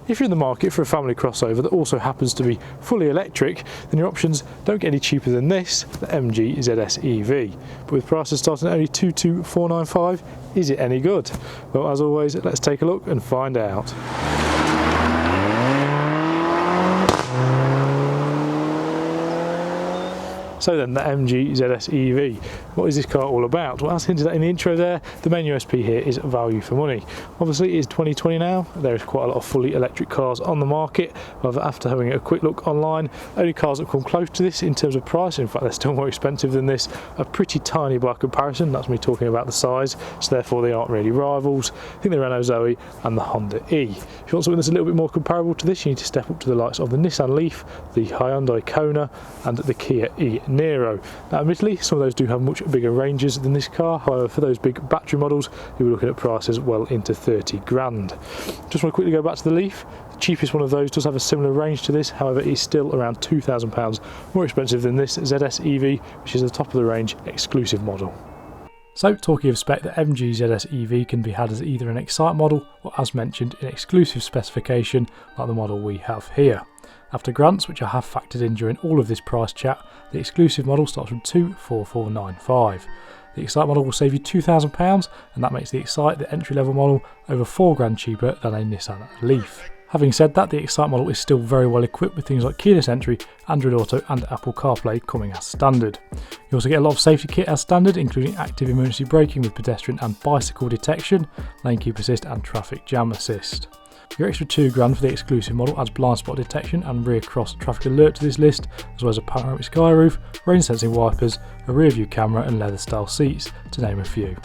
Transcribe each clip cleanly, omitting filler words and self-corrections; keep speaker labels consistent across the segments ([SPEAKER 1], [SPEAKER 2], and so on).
[SPEAKER 1] If you're in the market for a family crossover that also happens to be fully electric, then your options don't get any cheaper than this, the MG ZS EV. But with prices starting at only 22,495, is it any good? Well, as always, let's take a look and find out. So then, the MG ZS EV. What is this car all about? Well, as hinted at in the intro there, the main USP here is value for money. Obviously, it is 2020 now. There is quite a lot of fully electric cars on the market. However, after having a quick look online, only cars that come close to this in terms of price, in fact they're still more expensive than this, are pretty tiny by comparison. That's me talking about the size, so therefore they aren't really rivals. I think the Renault Zoe and the Honda E. If you want something that's a little bit more comparable to this, you need to step up to the likes of the Nissan Leaf, the Hyundai Kona and the Kia Niro. Now admittedly, some of those do have much bigger ranges than this car. However, for those big battery models, you're looking at prices well into 30 grand. Just want to quickly go back to the Leaf. The cheapest one of those does have a similar range to this, however it's still around £2,000 more expensive than this ZS EV, which is the top of the range exclusive model. So, talking of spec, the MG ZS EV can be had as either an Excite model or, as mentioned, an exclusive specification like the model we have here. After grants, which I have factored in during all of this price chat, the exclusive model starts from £24495. The Excite model will save you £2,000, and that makes the Excite the entry level model over £4 grand cheaper than a Nissan Leaf. Having said that, the Excite model is still very well equipped with things like keyless entry, Android Auto and Apple CarPlay coming as standard. You also get a lot of safety kit as standard, including active emergency braking with pedestrian and bicycle detection, lane keep assist and traffic jam assist. Your extra £2 grand for the exclusive model adds blind spot detection and rear cross traffic alert to this list, as well as a panoramic sky roof, rain sensing wipers, a rear view camera and leather style seats, to name a few.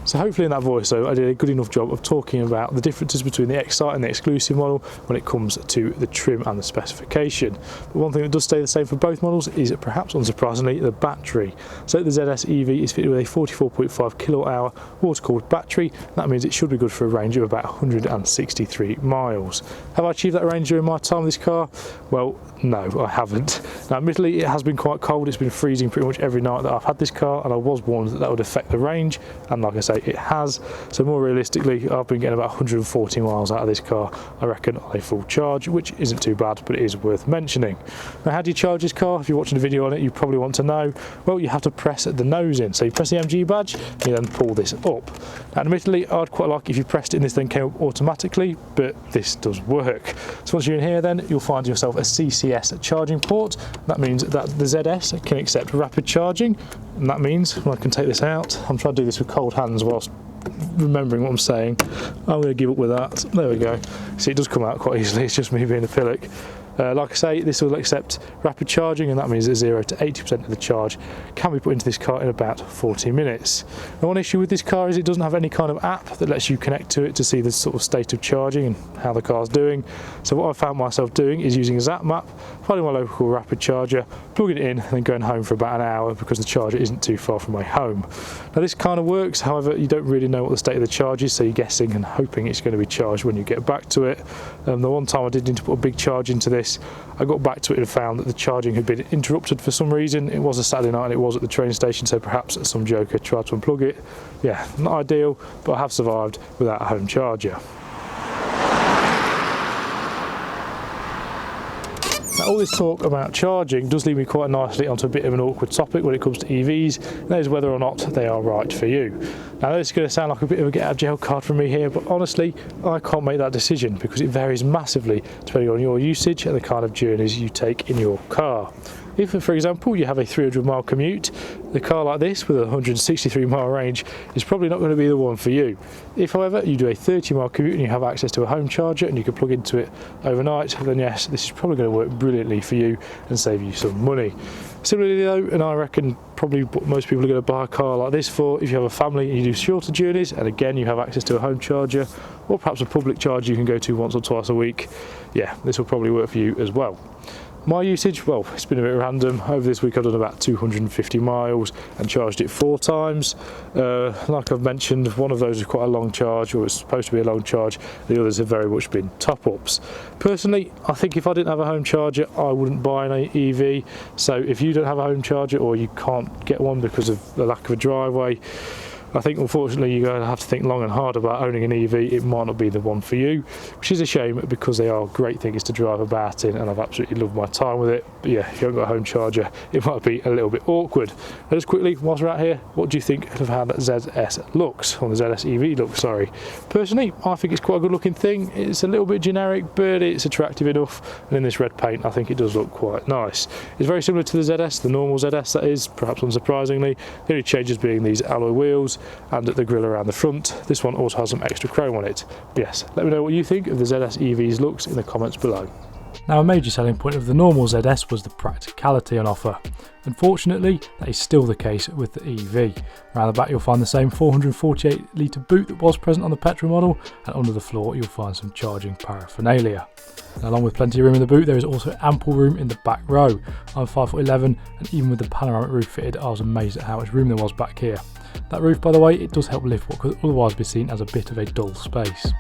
[SPEAKER 1] So hopefully in that voiceover I did a good enough job of talking about the differences between the Excite and the exclusive model when it comes to the trim and the specification. But one thing that does stay the same for both models is, perhaps unsurprisingly, the battery. So the ZS EV is fitted with a 44.5 kilowatt hour water cooled battery. That means it should be good for a range of about 163 miles. Have I achieved that range during my time with this car? Well, no, I haven't. Now admittedly it has been quite cold, it's been freezing pretty much every night that I've had this car, and I was warned that that would affect the range, and like I say, it has. So more realistically, I've been getting about 140 miles out of this car, I reckon, on a full charge, which isn't too bad, but it is worth mentioning. Now, how do you charge this car? If you're watching a video on it, you probably want to know. Well, you have to press the nose in. So you press the MG badge, and you then pull this up. Now, admittedly, I'd quite like if you pressed it and this then came up automatically, but this does work. So once you're in here, then you'll find yourself a CCS charging port. That means that the ZS can accept rapid charging, and that means when I can take this out, I'm trying to do this with cold hands whilst remembering what I'm saying. I'm going to give up with that. There we go. See, it does come out quite easily, it's just me being a pillock. Like I say, this will accept rapid charging, and that means that 0 to 80% of the charge can be put into this car in about 40 minutes. Now, one issue with this car is it doesn't have any kind of app that lets you connect to it to see the sort of state of charging and how the car's doing. So what I found myself doing is using a Zap map, finding my local rapid charger, plugging it in, and then going home for about an hour because the charger isn't too far from my home. Now this kind of works, however you don't really know what the state of the charge is, so you're guessing and hoping it's going to be charged when you get back to it. The one time I did need to put a big charge into this, I got back to it and found that the charging had been interrupted for some reason. It was a Saturday night and it was at the train station, so perhaps some joker tried to unplug it. Yeah, not ideal, but I have survived without a home charger. Now, all this talk about charging does lead me quite nicely onto a bit of an awkward topic when it comes to EVs, and that is whether or not they are right for you. Now this is going to sound like a bit of a get out of jail card from me here, but honestly I can't make that decision because it varies massively depending on your usage and the kind of journeys you take in your car. If, for example, you have a 300-mile commute, the car like this with a 163-mile range is probably not going to be the one for you. If, however, you do a 30-mile commute and you have access to a home charger and you can plug into it overnight, then yes, this is probably going to work brilliantly for you and save you some money. Similarly though, and I reckon probably what most people are going to buy a car like this for, if you have a family and you do shorter journeys and again you have access to a home charger or perhaps a public charger you can go to once or twice a week, yeah, this will probably work for you as well. My usage, well, it's been a bit random. Over this week I've done about 250 miles and charged it 4 times. Like I've mentioned, one of those is quite a long charge, or it's supposed to be a long charge. The others have very much been top-ups. Personally, I think if I didn't have a home charger, I wouldn't buy an EV. So if you don't have a home charger or you can't get one because of the lack of a driveway, I think unfortunately you're going to have to think long and hard about owning an EV. It might not be the one for you, which is a shame because they are great things to drive about in, and I've absolutely loved my time with it. But yeah, if you haven't got a home charger, it might be a little bit awkward. And just quickly, whilst we're out here, what do you think of how the ZS looks, or the ZS EV looks, sorry? Personally, I think it's quite a good looking thing. It's a little bit generic, but it's attractive enough, and in this red paint I think it does look quite nice. It's very similar to the ZS, the normal ZS that is, perhaps unsurprisingly. The only changes being these alloy wheels and the grille around the front. This one also has some extra chrome on it. But yes, let me know what you think of the ZS EV's looks in the comments below. Now, a major selling point of the normal ZS was the practicality on offer. Unfortunately, that is still the case with the EV. Around the back you'll find the same 448 litre boot that was present on the petrol model, and under the floor you'll find some charging paraphernalia. Now, along with plenty of room in the boot, there is also ample room in the back row. I'm 5'11", and even with the panoramic roof fitted, I was amazed at how much room there was back here. That roof, by the way, it does help lift what could otherwise be seen as a bit of a dull space.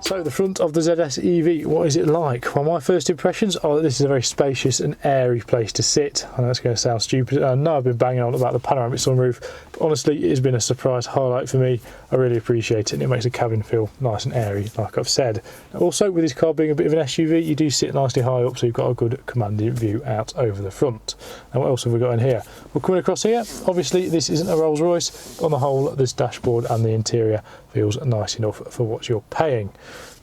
[SPEAKER 1] So the front of the ZS EV, what is it like? Well, my first impressions are that this is a very spacious and airy place to sit. I know it's going to sound stupid. I know I've been banging on about the panoramic sunroof, but honestly it has been a surprise highlight for me. I really appreciate it, and it makes the cabin feel nice and airy, like I've said. Also, with this car being a bit of an SUV, you do sit nicely high up, so you've got a good commanding view out over the front. Now, what else have we got in here? Well, coming across here, obviously this isn't a Rolls Royce, but on the whole this dashboard and the interior feels nice enough for what you're paying.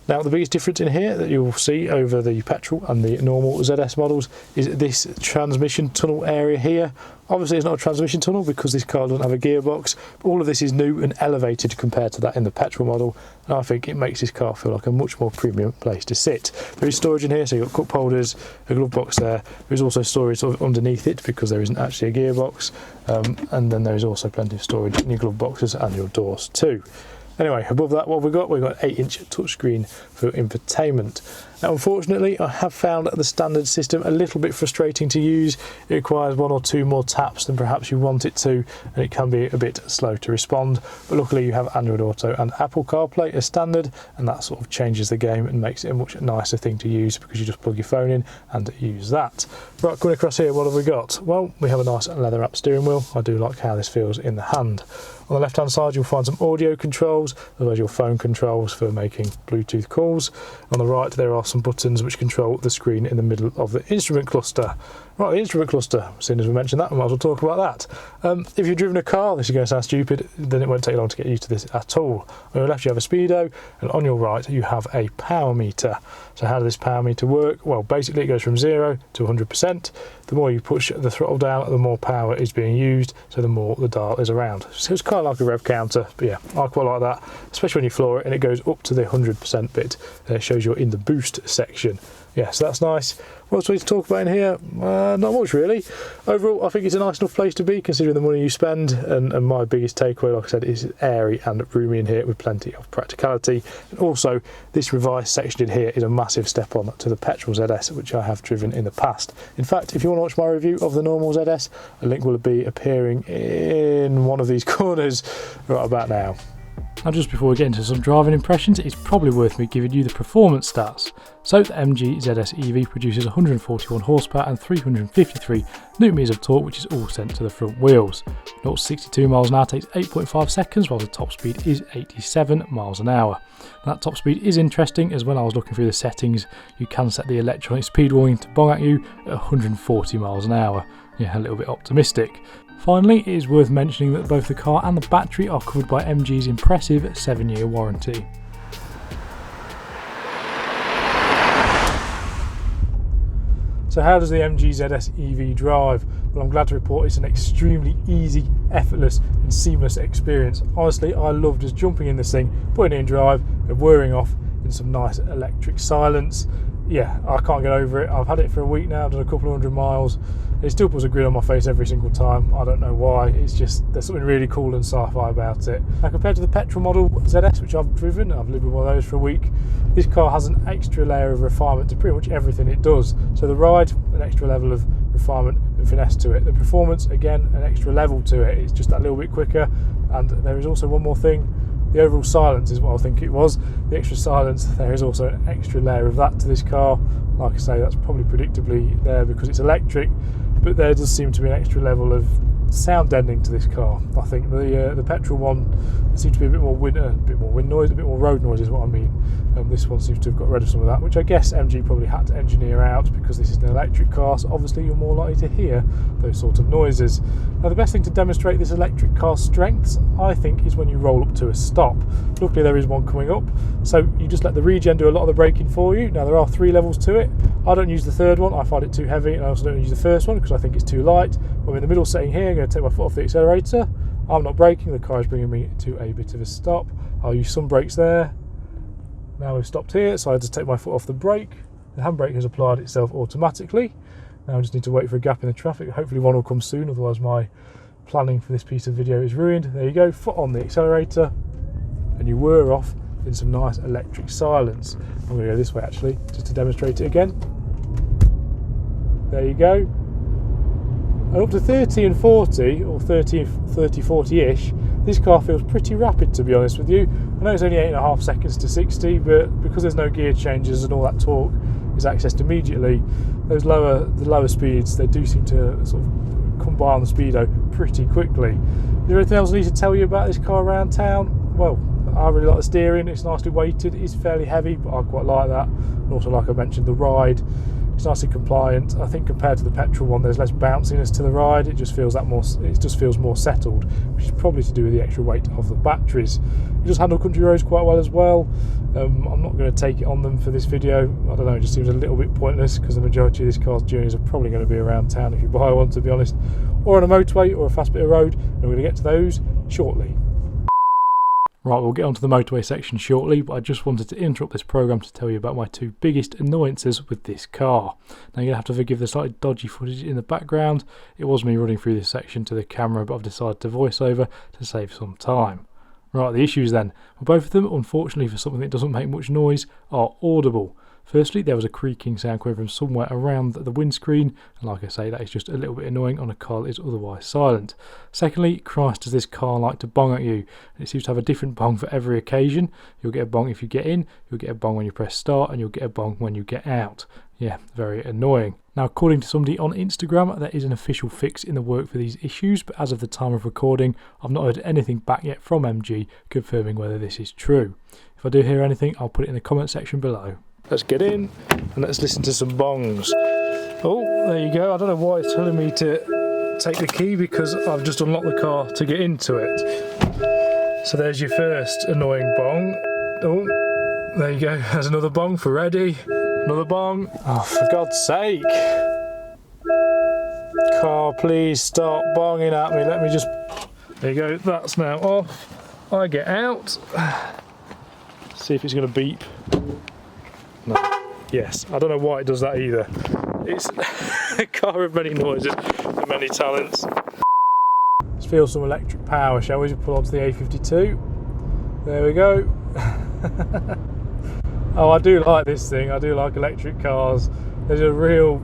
[SPEAKER 1] Now, the biggest difference in here that you'll see over the petrol and the normal ZS models is this transmission tunnel area here. Obviously it's not a transmission tunnel because this car doesn't have a gearbox, but all of this is new and elevated compared to that in the petrol model, and I think it makes this car feel like a much more premium place to sit. There is storage in here, so you've got cup holders, a glove box there. There is also storage sort of underneath it because there isn't actually a gearbox, and then there is also plenty of storage in your glove boxes and your doors too. Anyway, above that, what have we got? We've got an 8-inch touchscreen for infotainment. Now, unfortunately, I have found the standard system a little bit frustrating to use. It requires 1 or 2 more taps than perhaps you want it to, and it can be a bit slow to respond. But luckily, you have Android Auto and Apple CarPlay as standard, and that sort of changes the game and makes it a much nicer thing to use because you just plug your phone in and use that. Right, coming across here, what have we got? Well, we have a nice leather-wrapped steering wheel. I do like how this feels in the hand. On the left-hand side, you'll find some audio controls, as well as your phone controls for making Bluetooth calls. On the right, there are some buttons which control the screen in the middle of the instrument cluster. Right, the instrument cluster, seeing as we mentioned that, we might as well talk about that. If you've driven a car, this is going to sound stupid, then it won't take long to get used to this at all. On your left, you have a speedo, and on your right, you have a power meter. So how does this power meter work? Well, basically it goes from 0 to 100%. The more you push the throttle down, the more power is being used, so the more the dial is around. So it's kind of like a rev counter, but yeah, I quite like that, especially when you floor it and it goes up to the 100% bit, and it shows you're in the boost section. Yeah, so that's nice. What else we need to talk about in here? Not much really. Overall, I think it's a nice enough place to be considering the money you spend, and my biggest takeaway, like I said, is airy and roomy in here with plenty of practicality. And also, this revised section in here is a massive step on to the petrol ZS, which I have driven in the past. In fact, if you want to watch my review of the normal ZS, a link will be appearing in one of these corners right about now. Now, just before we get into some driving impressions, it's probably worth me giving you the performance stats. So the MG ZS EV produces 141 horsepower and 353 Nm of torque, which is all sent to the front wheels. 0 to 62 miles an hour takes 8.5 seconds, while the top speed is 87 miles an hour. That top speed is interesting, as when I was looking through the settings, you can set the electronic speed warning to bong at you at 140 miles an hour. Yeah, a little bit optimistic. Finally, it is worth mentioning that both the car and the battery are covered by MG's impressive 7-year warranty. So how does the MG ZS EV drive? Well, I'm glad to report it's an extremely easy, effortless and seamless experience. Honestly, I love just jumping in this thing, putting it in drive and whirring off in some nice electric silence. Yeah, I can't get over it. I've had it for a week now, done a couple of 100 miles. It still puts a grin on my face every single time. I don't know why. It's just, there's something really cool and sci-fi about it. Now, compared to the petrol model ZS, which I've driven, I've lived with one of those for a week, this car has an extra layer of refinement to pretty much everything it does. So the ride, an extra level of refinement and finesse to it. The performance, again, an extra level to it. It's just that little bit quicker. And there is also one more thing. The overall silence is what I think it was. The extra silence, there is also an extra layer of that to this car. Like I say, that's probably predictably there because it's electric, but there does seem to be an extra level of sound deadening to this car. I think the petrol one seems to be a bit more wind noise, a bit more road noise is what I mean. This one seems to have got rid of some of that, which I guess MG probably had to engineer out because this is an electric car, so obviously you're more likely to hear those sort of noises. Now the best thing to demonstrate this electric car's strengths, I think, is when you roll up to a stop. Luckily there is one coming up, so you just let the regen do a lot of the braking for you. Now there are 3 levels to it. I don't use the third one, I find it too heavy, and I also don't use the first one because I think it's too light. I'm in the middle setting here, I'm going to take my foot off the accelerator. I'm not braking, the car is bringing me to a bit of a stop. I'll use some brakes there. Now we've stopped here, so I had to take my foot off the brake. The handbrake has applied itself automatically. Now I just need to wait for a gap in the traffic. Hopefully one will come soon, otherwise my planning for this piece of video is ruined. There you go, foot on the accelerator, and you were off in some nice electric silence. I'm going to go this way actually, just to demonstrate it again. There you go. And up to 30 and 40, or 30, 40-ish, this car feels pretty rapid, to be honest with you. I know it's only 8.5 seconds to 60, but because there's no gear changes and all that torque is accessed immediately, the lower speeds, they do seem to sort of come by on the speedo pretty quickly. Is there anything else I need to tell you about this car around town? Well, I really like the steering, it's nicely weighted, it is fairly heavy, but I quite like that. And also, like I mentioned, the ride, it's nicely compliant. I think compared to the petrol one, there's less bounciness to the ride. It just feels more settled, which is probably to do with the extra weight of the batteries. It does handle country roads quite well as well. I'm not going to take it on them for this video. I don't know, it just seems a little bit pointless because the majority of this car's journeys are probably going to be around town if you buy one, to be honest, or on a motorway or a fast bit of road. And we're going to get to those shortly. Right, we'll get onto the motorway section shortly, but I just wanted to interrupt this program to tell you about my 2 biggest annoyances with this car. Now you're going to have to forgive the slightly dodgy footage in the background. It was me running through this section to the camera, but I've decided to voice over to save some time. Right, the issues then. Well, both of them, unfortunately for something that doesn't make much noise, are audible. Firstly, there was a creaking sound coming from somewhere around the windscreen, and like I say, that is just a little bit annoying on a car that is otherwise silent. Secondly, Christ, does this car like to bong at you. It seems to have a different bong for every occasion. You'll get a bong if you get in, you'll get a bong when you press start, and you'll get a bong when you get out. Yeah, very annoying. Now, according to somebody on Instagram, there is an official fix in the work for these issues, but as of the time of recording, I've not heard anything back yet from MG confirming whether this is true. If I do hear anything, I'll put it in the comment section below. Let's get in and let's listen to some bongs. Oh, there you go. I don't know why it's telling me to take the key because I've just unlocked the car to get into it. So there's your first annoying bong. Oh, there you go. There's another bong for ready. Another bong. Oh, for God's sake. Car, please stop bonging at me. Let me just... There you go. That's now off. I get out. See if it's going to beep. No. Yes, I don't know why it does that either. It's a car of many noises and many talents. Let's feel some electric power, shall we? Just pull onto the A52. There we go. Oh, I do like this thing. I do like electric cars. There's a real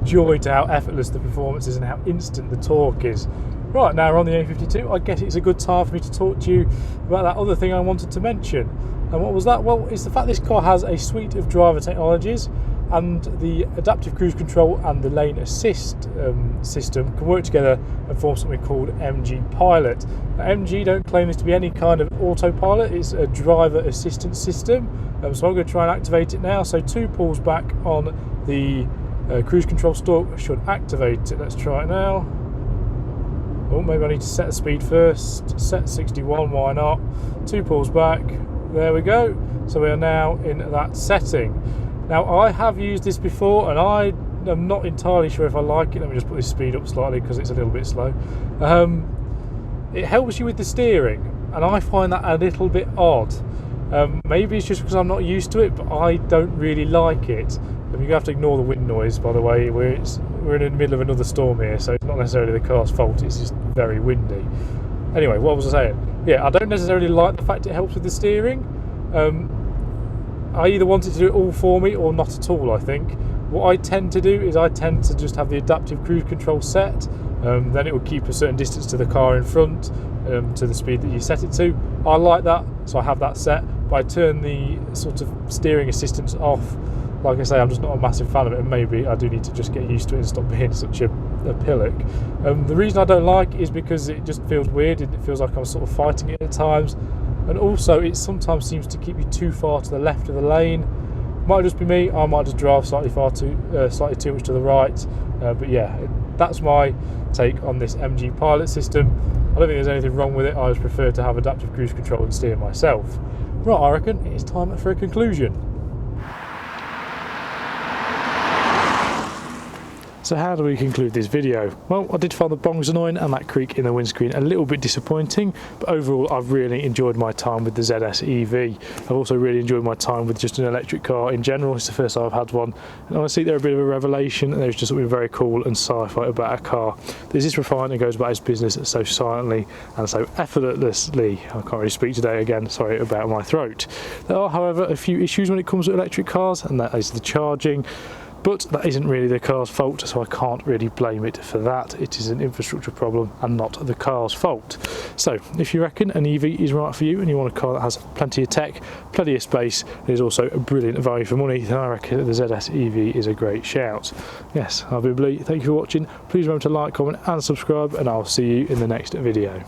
[SPEAKER 1] joy to how effortless the performance is and how instant the torque is. Right, now we're on the A52. I guess it's a good time for me to talk to you about that other thing I wanted to mention. And what was that? Well, it's the fact this car has a suite of driver technologies, and the adaptive cruise control and the lane assist system can work together and form something called MG Pilot. Now, MG don't claim this to be any kind of autopilot, it's a driver assistance system. So I'm going to try and activate it now. So 2 pulls back on the cruise control stalk should activate it. Let's try it now. Oh, maybe I need to set the speed first. Set 61, why not? 2 pulls back. There we go. So we are now in that setting. Now I have used this before and I am not entirely sure if I like it. Let me just put this speed up slightly because it's a little bit slow. It helps you with the steering and I find that a little bit odd. Maybe it's just because I'm not used to it, but I don't really like it. You have to ignore the wind noise, by the way. We're in the middle of another storm here, so it's not necessarily the car's fault, it's just very windy. Anyway, what was I saying? Yeah, I don't necessarily like the fact it helps with the steering. I either want it to do it all for me or not at all, I think. What I tend to do is I tend to just have the adaptive cruise control set. Then it will keep a certain distance to the car in front. to the speed that you set it to. I like that, so I have that set, but I turn the sort of steering assistance off. Like I say, I'm just not a massive fan of it, and maybe I do need to just get used to it and stop being such a pillock. The reason I don't like it is because it just feels weird, and it feels like I'm sort of fighting it at times, and also it sometimes seems to keep you too far to the left of the lane. Might just be me, I might just drive slightly too much to the right, but yeah, that's my take on this MG Pilot system. I don't think there's anything wrong with it, I just prefer to have adaptive cruise control and steer myself. Right, I reckon it's time for a conclusion. So how do we conclude this video? Well, I did find the bongs annoying and that creak in the windscreen a little bit disappointing, but overall I've really enjoyed my time with the ZS EV. I've also really enjoyed my time with just an electric car in general. It's the first time I've had one, and honestly they're a bit of a revelation, and there's just something very cool and sci-fi about a car. There's this refined and goes about its business so silently and so effortlessly. I can't really speak today again, sorry about my throat. There are, however, a few issues when it comes to electric cars, and that is the charging. But that isn't really the car's fault, so I can't really blame it for that. It is an infrastructure problem and not the car's fault. So if you reckon an EV is right for you and you want a car that has plenty of tech, plenty of space, and is also a brilliant value for money, then I reckon the ZS EV is a great shout. Yes, I've been Lee, thank you for watching. Please remember to like, comment and subscribe, and I'll see you in the next video.